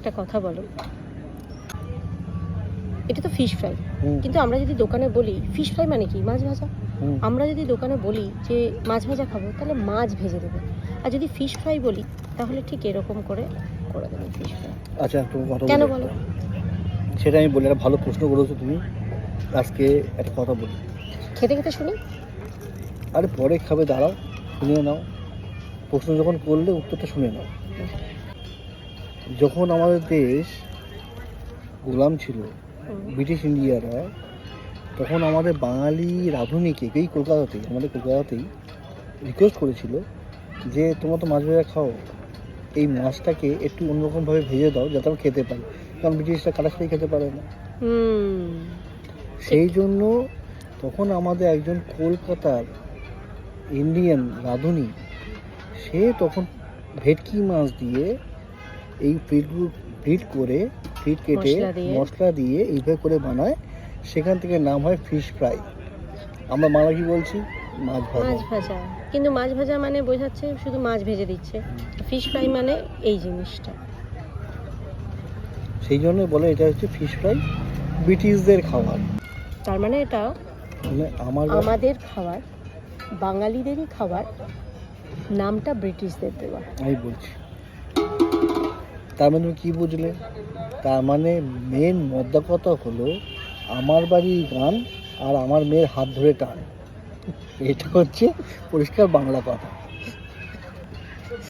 একটা কথা বলো, এটা তো ফিশ ফ্রাই, কিন্তু আমরা যদি দোকানে বলি ফিশ ফ্রাই মানে কি মাছ ভাজা, আমরা যদি দোকানে বলি যে মাছ ভাজা খাবো তাহলে মাছ ভেজে দেবে, আর যদি ফিশ ফ্রাই বলি তাহলে ঠিক এরকম করে করে দেবে ফিশ ফ্রাই। আচ্ছা তুমি কথা কেন বলো, বলো? সেটা আমি বলি, একটা ভালো প্রশ্ন করেছো তুমি। আজকে একটা কথা বলি, খেতে খেতে শুনি। আরে পরে খাবে, দাঁড়াও, শুনে নাও। প্রশ্ন যখন করলে উত্তরটা শুনে নাও। যখন আমাদের দেশ গোলাম ছিল, ব্রিটিশ ইন্ডিয়ারা, তখন আমাদের বাঙালি রাঁধুনিকে এই আমাদের কলকাতাতেই রিকোয়েস্ট করেছিল যে তোমরা তো মাছ ভাজা খাও, এই মাছটাকে একটু অন্যরকমভাবে ভেজে দাও যাতে আমরা খেতে পারি, কারণ ব্রিটিশরা কাটাছাড়ি খেতে পারে না। সেই জন্য তখন আমাদের একজন কলকাতার ইন্ডিয়ান রাঁধুনি, সে তখন ভেটকি মাছ দিয়ে এই ফিট কেটে মশলা দিয়ে এইভাবে করে বানায়, সেখান থেকে নাম হয় ফিশ ফ্রাই। আমরা বাংলা কি বলছি? মাছ ভাজা। কিন্তু মাছ ভাজা মানে বোঝাচ্ছে শুধু মাছ ভেজে দিচ্ছে, ফিশ ফ্রাই মানে এই জিনিসটা। সেই জন্য বলে এটা হচ্ছে ফিশ ফ্রাই, ব্রিটিশদের খাবার। তার মানে এটা আমাদের খাবার, বাঙালিদেরই খাবার, নামটা ব্রিটিশদের দেওয়া। আমি বলছি, তার মানে তুমি কি বুঝলে? তার মানে মেন মদ্দা কথা হলো আমার বাড়ির গান আর আমার মেয়ের হাত ধরে টান, এটা হচ্ছে পরিষ্কার বাংলা কথা।